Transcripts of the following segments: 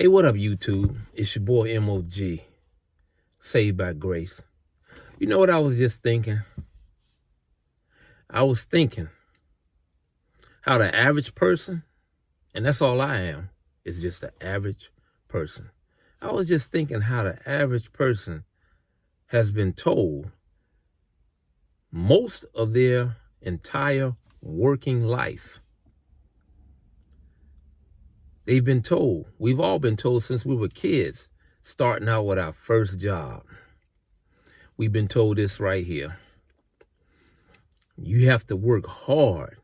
Hey, what up, YouTube? It's your boy MOG, Saved by Grace. You know what I was just thinking? I was thinking how the average person, and that's all I am, is just an average person. I was just thinking how the average person has been told most of their entire working life. They've been told, we've all been told since we were kids, starting out with our first job. We've been told this right here. You have to work hard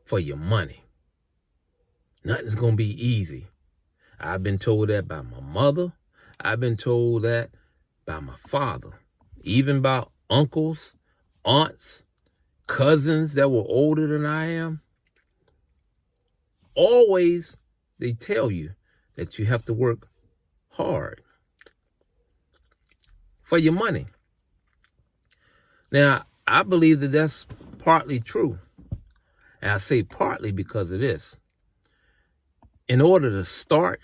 for your money. Nothing's going to be easy. I've been told that by my mother. I've been told that by my father. Even by uncles, aunts, cousins that were older than I am. Always they tell you that you have to work hard for your money. Now, I believe that that's partly true. And I say partly because of this. In order to start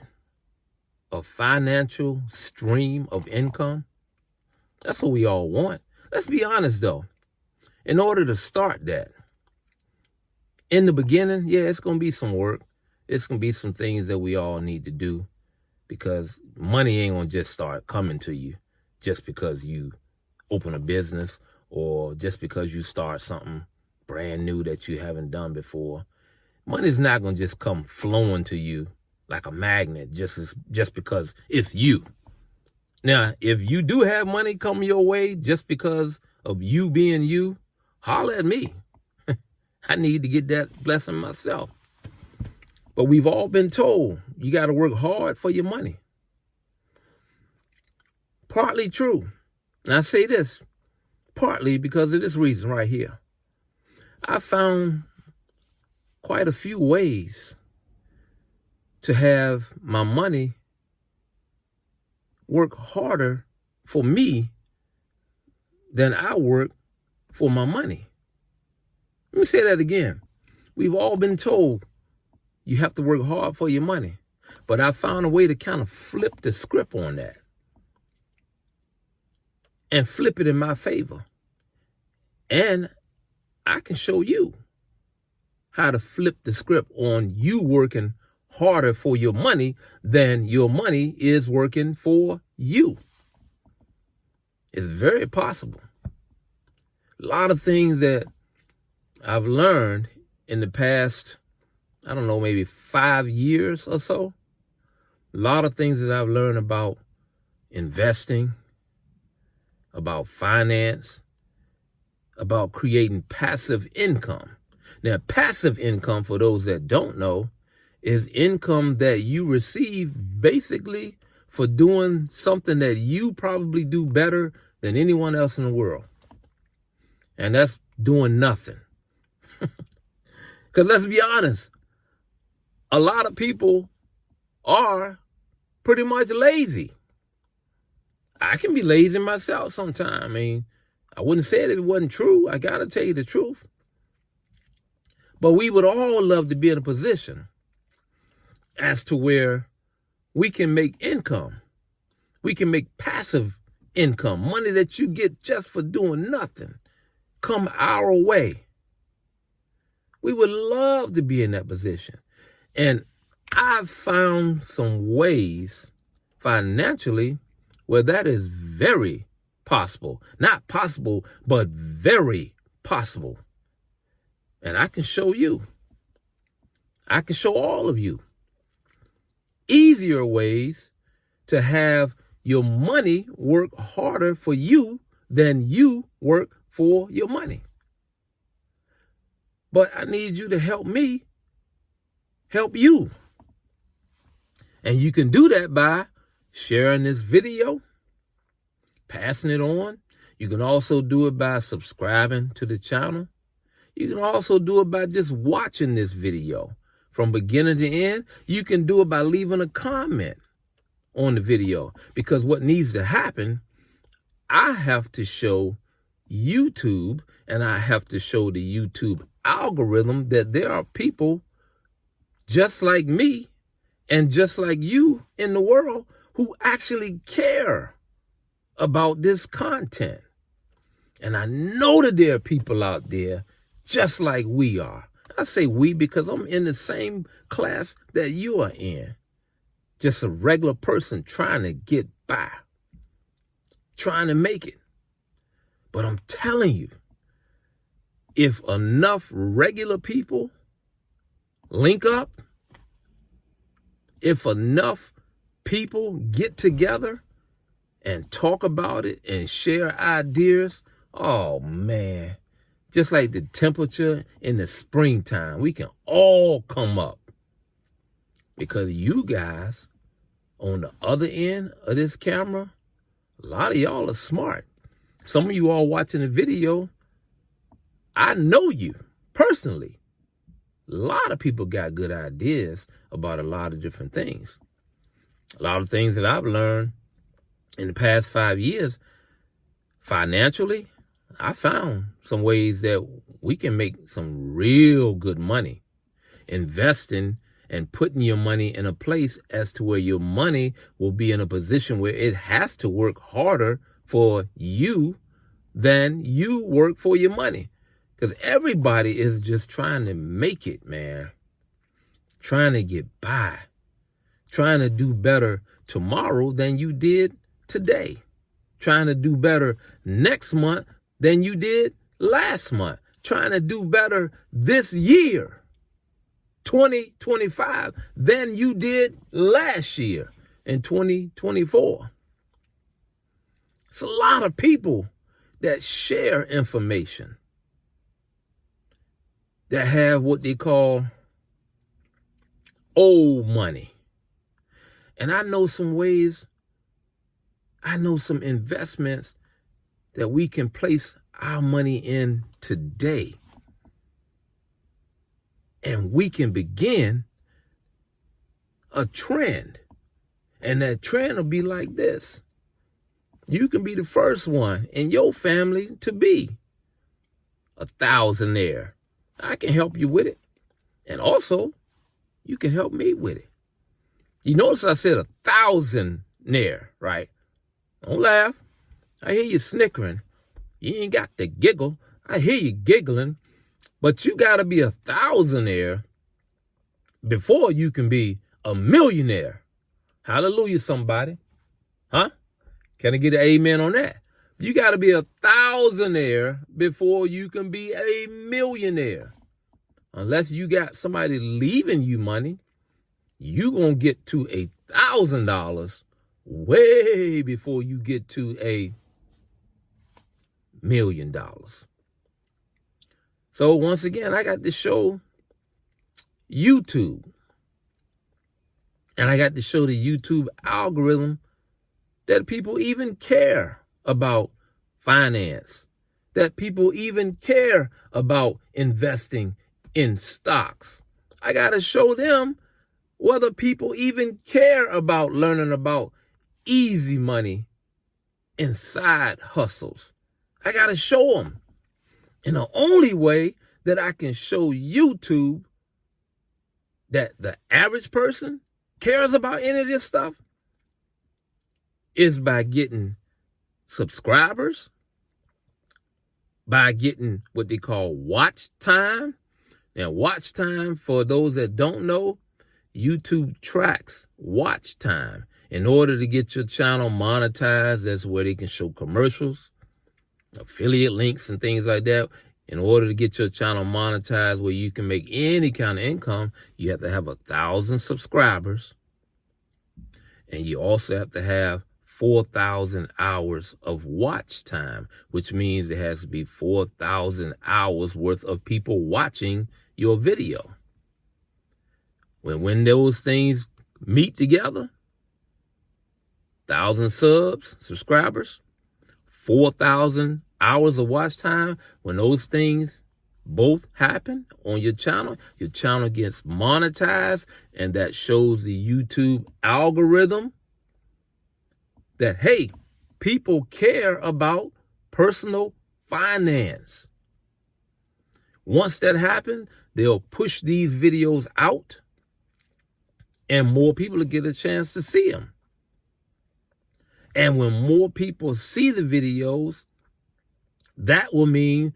a financial stream of income, that's what we all want. Let's be honest, though. In order to start that, in the beginning, yeah, it's going to be some work. It's going to be some things that we all need to do because money ain't going to just start coming to you just because you open a business or just because you start something brand new that you haven't done before. Money's not going to just come flowing to you like a magnet just because it's you. Now, if you do have money come your way just because of you being you, holler at me. I need to get that blessing myself. But we've all been told you got to work hard for your money. Partly true. And I say this partly because of this reason right here. I found quite a few ways to have my money work harder for me than I work for my money. Let me say that again. We've all been told you have to work hard for your money. But I found a way to kind of flip the script on that and flip it in my favor. And I can show you how to flip the script on you working harder for your money than your money is working for you. It's very possible. A lot of things that I've learned in the past, I don't know, maybe 5 years or so. A lot of things that I've learned about investing, about finance, about creating passive income. Now, passive income, for those that don't know, is income that you receive basically for doing something that you probably do better than anyone else in the world. And that's doing nothing. Because let's be honest, a lot of people are pretty much lazy. I can be lazy myself sometimes. I mean, I wouldn't say it if it wasn't true. I got to tell you the truth. But we would all love to be in a position as to where we can make income. We can make passive income, money that you get just for doing nothing, come our way. We would love to be in that position. And I've found some ways financially where that is very possible. Not possible, but very possible. And I can show you. I can show all of you easier ways to have your money work harder for you than you work for your money. But I need you to help me help you. And you can do that by sharing this video, passing it on. You can also do it by subscribing to the channel. You can also do it by just watching this video from beginning to end. You can do it by leaving a comment on the video, because what needs to happen, I have to show YouTube and I have to show the YouTube algorithm that there are people just like me and just like you in the world who actually care about this content. And I know that there are people out there just like we are. I say we because I'm in the same class that you are in. Just a regular person trying to get by, trying to make it. But I'm telling you, if enough regular people link up, if enough people get together and talk about it and share ideas, oh man, just like the temperature in the springtime, we can all come up. Because you guys on the other end of this camera, a lot of y'all are smart. Some of you all watching the video, I know you personally. A lot of people got good ideas about a lot of different things. A lot of things that I've learned in the past 5 years, financially, I found some ways that we can make some real good money investing and putting your money in a place as to where your money will be in a position where it has to work harder for you than you work for your money. Because everybody is just trying to make it, man. Trying to get by. Trying to do better tomorrow than you did today. Trying to do better next month than you did last month. Trying to do better this year, 2025, than you did last year in 2024. It's a lot of people that share information, that have what they call old money. And I know some ways, I know some investments that we can place our money in today. And we can begin a trend. And that trend will be like this. You can be the first one in your family to be a thousandaire. I can help you with it. And also, you can help me with it. You notice I said a thousandaire, right? Don't laugh. I hear you snickering. You ain't got to giggle. I hear you giggling. But you got to be a thousandaire before you can be a millionaire. Hallelujah, somebody. Huh? Can I get an amen on that? You got to be a thousandaire before you can be a millionaire. Unless you got somebody leaving you money, you going to get to $1,000 way before you get to $1 million. So once again, I got to show YouTube. And I got to show the YouTube algorithm that people even care about finance, that people even care about investing in stocks. I got to show them whether people even care about learning about easy money and side hustles. I got to show them. And the only way that I can show YouTube that the average person cares about any of this stuff is by getting subscribers, by getting what they call watch time. Now, watch time, for those that don't know, YouTube tracks watch time. In order to get your channel monetized, that's where they can show commercials, affiliate links and things like that. In order to get your channel monetized where you can make any kind of income, you have to have 1,000 subscribers. And you also have to have 4,000 hours of watch time, which means there has to be 4,000 hours worth of people watching your video. When those things meet together, 1,000 subscribers, 4,000 hours of watch time, when those things both happen on your channel gets monetized, and that shows the YouTube algorithm that, hey, people care about personal finance. Once that happens, they'll push these videos out and more people will get a chance to see them. And when more people see the videos, that will mean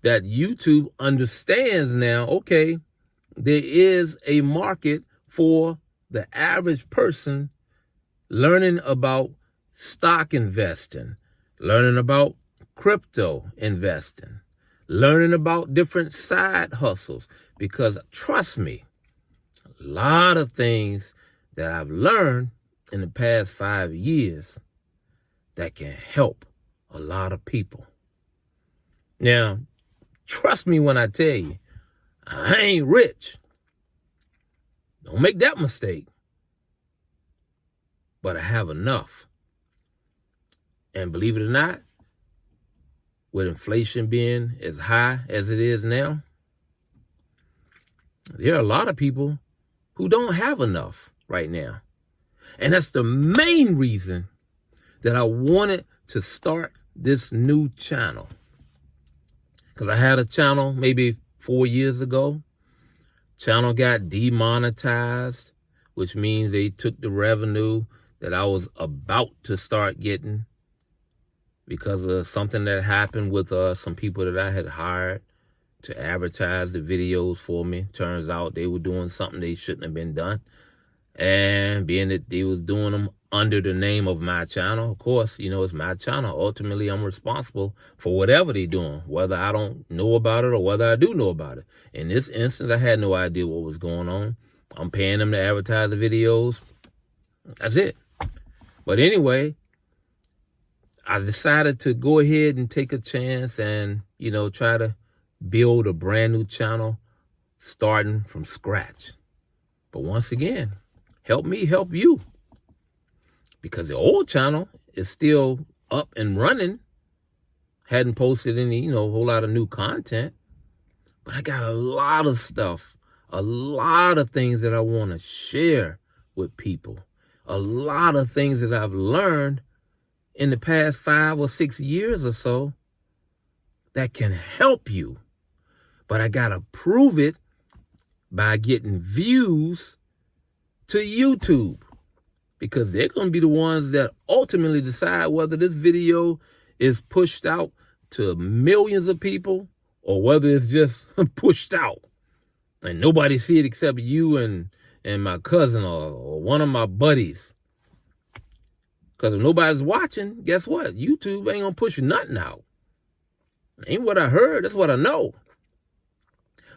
that YouTube understands now, okay, there is a market for the average person learning about stock investing, learning about crypto investing, learning about different side hustles. Because trust me, a lot of things that I've learned in the past 5 years that can help a lot of people. Now, trust me when I tell you, I ain't rich. Don't make that mistake. But I have enough. And believe it or not, with inflation being as high as it is now, there are a lot of people who don't have enough right now. And that's the main reason that I wanted to start this new channel. Because I had a channel maybe 4 years ago. Channel got demonetized, which means they took the revenue that I was about to start getting because of something that happened with some people that I had hired to advertise the videos for me. Turns out they were doing something they shouldn't have been done. And being that they was doing them under the name of my channel, of course, you know, it's my channel. Ultimately, I'm responsible for whatever they're doing, whether I don't know about it or whether I do know about it. In this instance, I had no idea what was going on. I'm paying them to advertise the videos. That's it. But anyway, I decided to go ahead and take a chance and, you know, try to build a brand new channel starting from scratch. But once again, help me help you. Because the old channel is still up and running. Hadn't posted any, you know, a whole lot of new content. But I got a lot of stuff, a lot of things that I want to share with people. A lot of things that I've learned in the past 5 or 6 years or so that can help you. But I got to prove it by getting views to YouTube. Because they're going to be the ones that ultimately decide whether this video is pushed out to millions of people or whether it's just pushed out and nobody see it except you and my cousin or one of my buddies. Because if nobody's watching, guess what? YouTube ain't going to push nothing out. Ain't what I heard. That's what I know.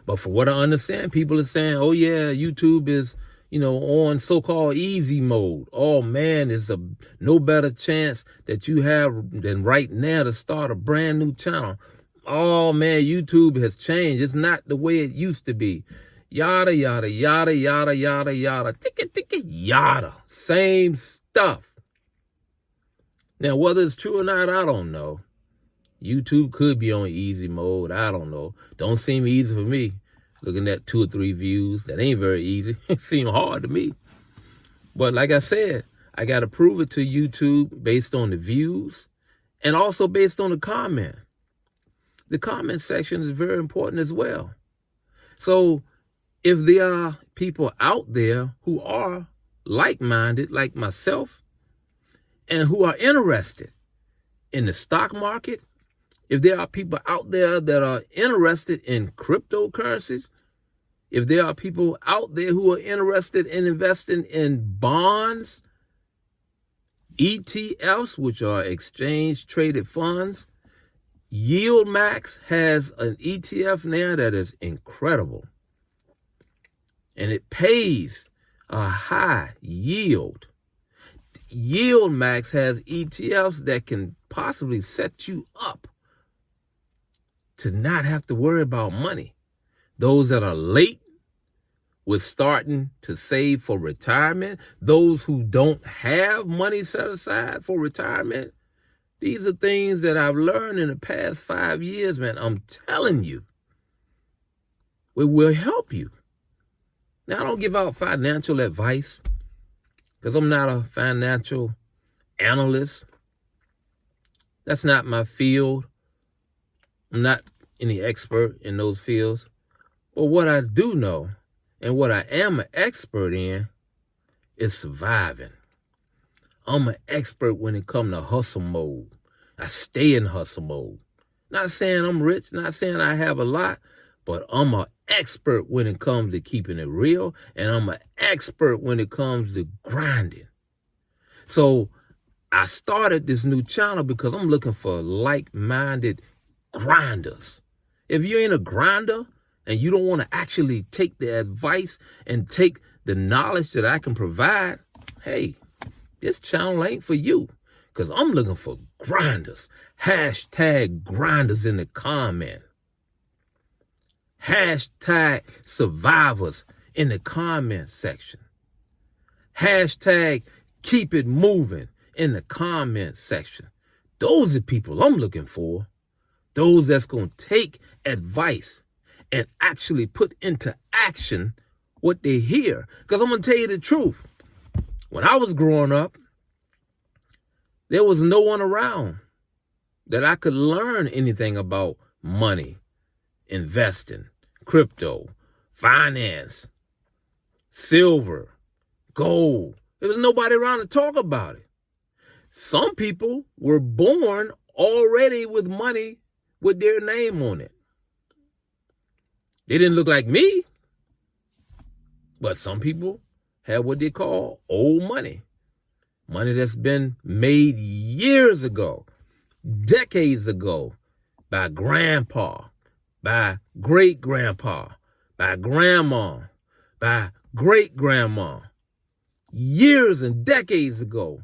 But for what I understand, people are saying, oh, yeah, YouTube is, you know, on so-called easy mode. Oh, man, there's no better chance that you have than right now to start a brand new channel. Oh, man, YouTube has changed. It's not the way it used to be. Yada, yada, yada, yada, yada, yada. Ticka, yada. Same stuff. Now, whether it's true or not, I don't know. YouTube could be on easy mode. I don't know. Don't seem easy for me. Looking at 2 or 3 views, that ain't very easy. It seems hard to me. But like I said, I got to prove it to YouTube based on the views and also based on the comment. The comment section is very important as well. So if there are people out there who are like-minded, like myself, and who are interested in the stock market, if there are people out there that are interested in cryptocurrencies, if there are people out there who are interested in investing in bonds, ETFs, which are exchange-traded funds, YieldMax has an ETF now that is incredible. And it pays a high yield. YieldMax has ETFs that can possibly set you up to not have to worry about money. Those that are late with starting to save for retirement, those who don't have money set aside for retirement, these are things that I've learned in the past 5 years, man. I'm telling you, it will help you. Now, I don't give out financial advice because I'm not a financial analyst. That's not my field. I'm not any expert in those fields. But what I do know and what I am an expert in is surviving. I'm an expert when it comes to hustle mode. I stay in hustle mode. Not saying I'm rich, not saying I have a lot, but I'm an expert when it comes to keeping it real, and I'm an expert when it comes to grinding. So I started this new channel because I'm looking for like-minded grinders. If you ain't a grinder and you don't want to actually take the advice and take the knowledge that I can provide, hey, this channel ain't for you, because I'm looking for grinders. Hashtag grinders in the comment. Hashtag survivors in the comment section. Hashtag keep it moving in the comment section. Those are people I'm looking for. Those that's going to take advice and actually put into action what they hear. Because I'm going to tell you the truth. When I was growing up, there was no one around that I could learn anything about money, investing, crypto, finance, silver, gold. There was nobody around to talk about it. Some people were born already with money with their name on it. They didn't look like me, but some people have what they call old money. Money that's been made years ago, decades ago, by grandpa, by great-grandpa, by grandma, by great-grandma, years and decades ago,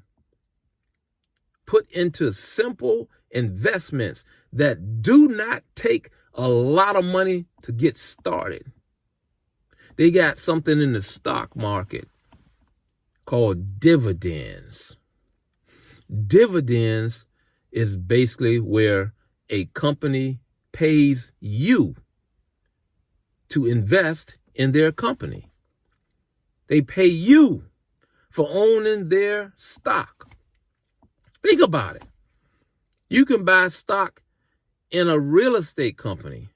put into simple investments that do not take a lot of money to get started. They got something in the stock market called dividends. Dividends is basically where a company pays you to invest in their company. They pay you for owning their stock. Think about it. You can buy stock in a real estate company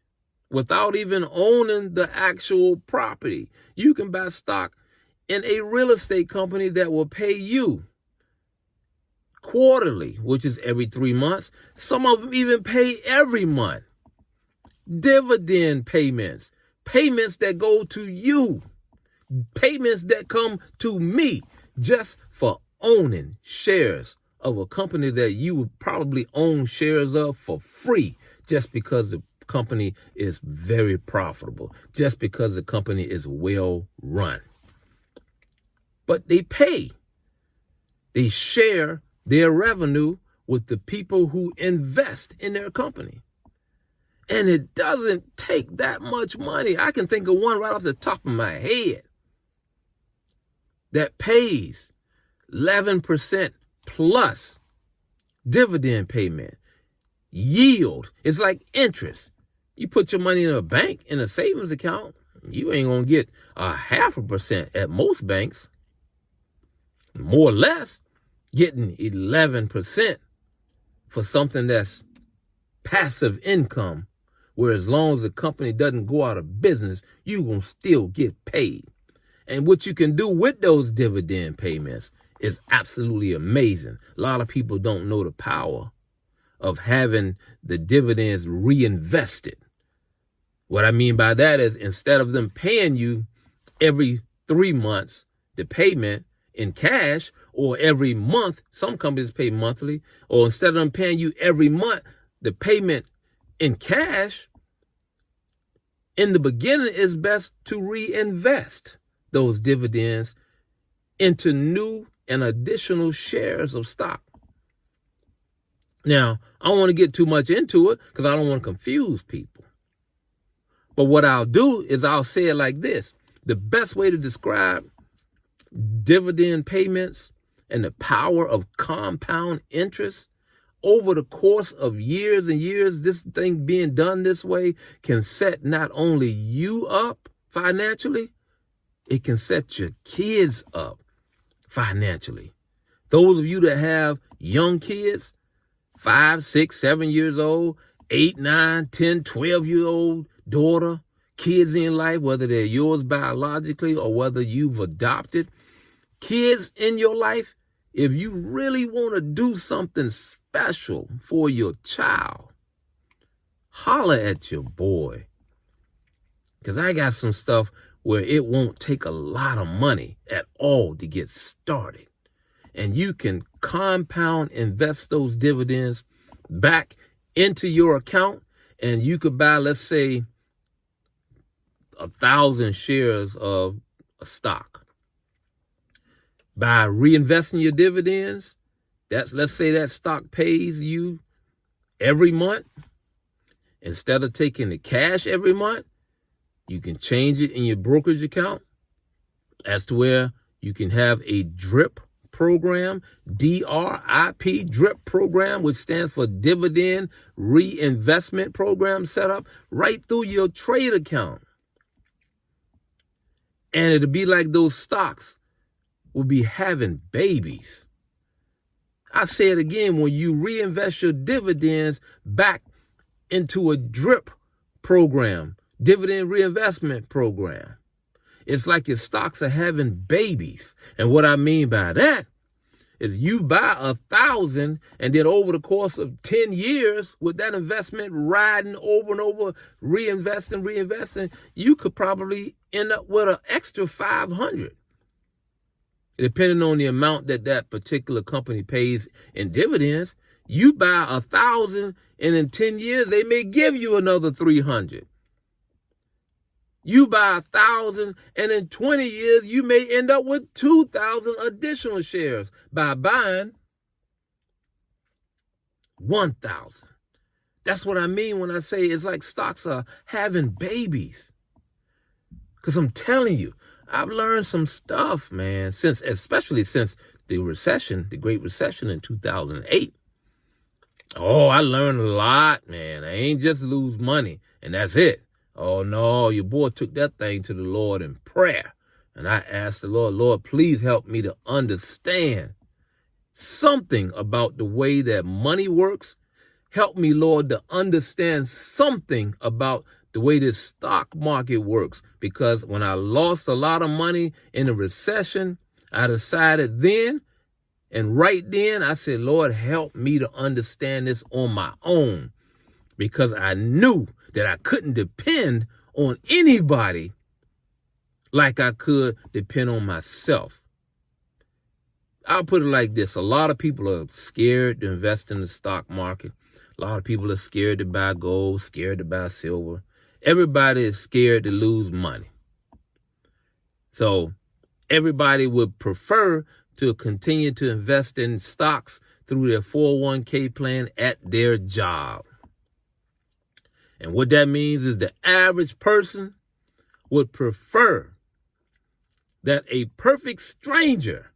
without even owning the actual property. You can buy stock in a real estate company that will pay you quarterly, which is every 3 months. Some of them even pay every month. Dividend payments, payments that go to you, payments that come to me just for owning shares of a company that you would probably own shares of for free, just because the company is very profitable, just because the company is well run. But they pay. They share their revenue with the people who invest in their company. And it doesn't take that much money. I can think of one right off the top of my head that pays 11% plus dividend payment. Yield. It's like interest. You put your money in a bank, in a savings account, you ain't going to get 0.5% at most banks. More or less, getting 11% for something that's passive income, where as long as the company doesn't go out of business, you're going to still get paid. And what you can do with those dividend payments is absolutely amazing. A lot of people don't know the power of having the dividends reinvested. What I mean by that is, instead of them paying you every 3 months, the payment in cash, or every month, some companies pay monthly, or instead of them paying you every month, the payment in cash, in the beginning, it's best to reinvest those dividends into new and additional shares of stock. Now, I don't want to get too much into it because I don't want to confuse people. But what I'll do is I'll say it like this. The best way to describe dividend payments and the power of compound interest over the course of years and years, this thing being done this way can set not only you up financially, it can set your kids up financially. Those of you that have young kids, 5, 6, 7 years old, 8, 9, 10, 12-year-old daughter, kids in life, whether they're yours biologically or whether you've adopted, Kids in your life, if you really want to do something special for your child, holler at your boy. Because I got some stuff where it won't take a lot of money at all to get started. And you can compound invest those dividends back into your account. And you could buy, let's say, 1,000 shares of a stock. By reinvesting your dividends, let's say that stock pays you every month. Instead of taking the cash every month, you can change it in your brokerage account as to where you can have a DRIP program, DRIP, DRIP program, which stands for Dividend Reinvestment Program, set up right through your trade account. And it'll be like those stocks will be having babies. I say it again, when you reinvest your dividends back into a DRIP program, Dividend Reinvestment Program, it's like your stocks are having babies. And what I mean by that is you buy 1,000 and then over the course of 10 years with that investment riding over and over, reinvesting, you could probably end up with an extra 500. Depending on the amount that particular company pays in dividends. You buy 1,000 and in 10 years, they may give you another 300. You buy 1,000 and in 20 years, you may end up with 2,000 additional shares by buying 1,000. That's what I mean when I say it's like stocks are having babies. Because I'm telling you, I've learned some stuff, man, especially since the recession, the Great Recession in 2008. Oh, I learned a lot, man. I ain't just lose money and that's it. Oh, no, your boy took that thing to the Lord in prayer. And I asked the Lord, Lord, please help me to understand something about the way that money works. Help me, Lord, to understand something about the way this stock market works. Because when I lost a lot of money in the recession, I decided then and right then, I said, Lord, help me to understand this on my own. Because I knew that I couldn't depend on anybody like I could depend on myself. I'll put it like this. A lot of people are scared to invest in the stock market. A lot of people are scared to buy gold, scared to buy silver. Everybody is scared to lose money. So everybody would prefer to continue to invest in stocks through their 401k plan at their job. And what that means is the average person would prefer that a perfect stranger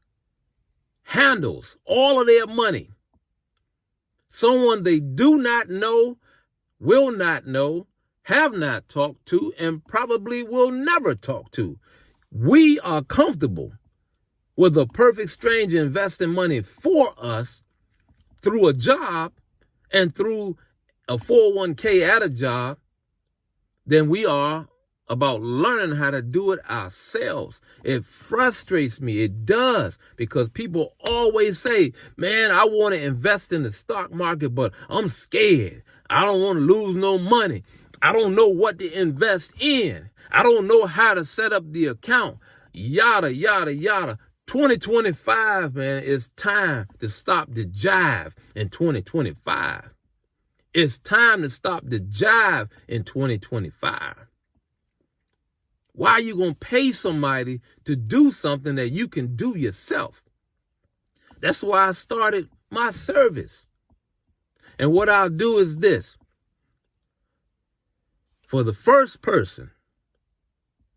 handles all of their money. Someone they do not know, will not know, have not talked to, and probably will never talk to. We are comfortable with a perfect stranger investing money for us through a job and through a 401k at a job than we are about learning how to do it ourselves. It frustrates me. It does, because people always say, man, I want to invest in the stock market, but I'm scared. I don't want to lose no money. I don't know what to invest in. I don't know how to set up the account. Yada, yada, yada. 2025, man, it's time to stop the jive in 2025. It's time to stop the jive in 2025. Why are you going to pay somebody to do something that you can do yourself? That's why I started my service. And what I'll do is this. For the first person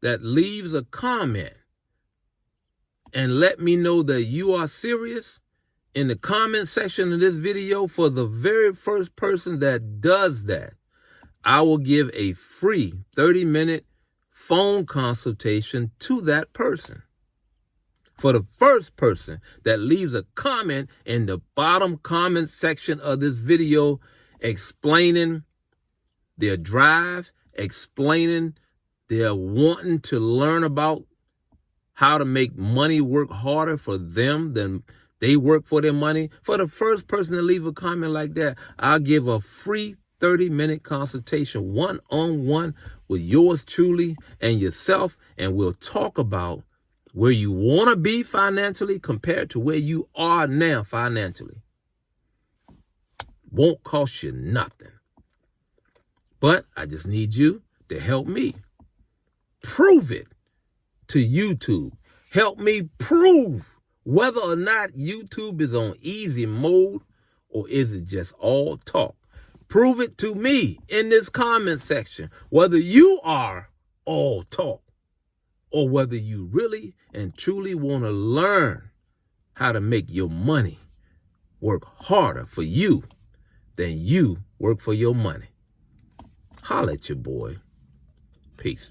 that leaves a comment and let me know that you are serious, in the comment section of this video, for the very first person that does that, I will give a free 30-minute phone consultation to that person. For the first person that leaves a comment in the bottom comment section of this video explaining their drive, explaining their wanting to learn about how to make money work harder for them than they work for their money, for the first person to leave a comment like that, I'll give a free 30-minute consultation one-on-one with yours truly and yourself, and we'll talk about where you want to be financially compared to where you are now financially. Won't cost you nothing. But I just need you to help me prove it to YouTube. Help me prove whether or not YouTube is on easy mode or is it just all talk. Prove it to me in this comment section, whether you are all talk or whether you really and truly want to learn how to make your money work harder for you than you work for your money. Holla at your boy. Peace.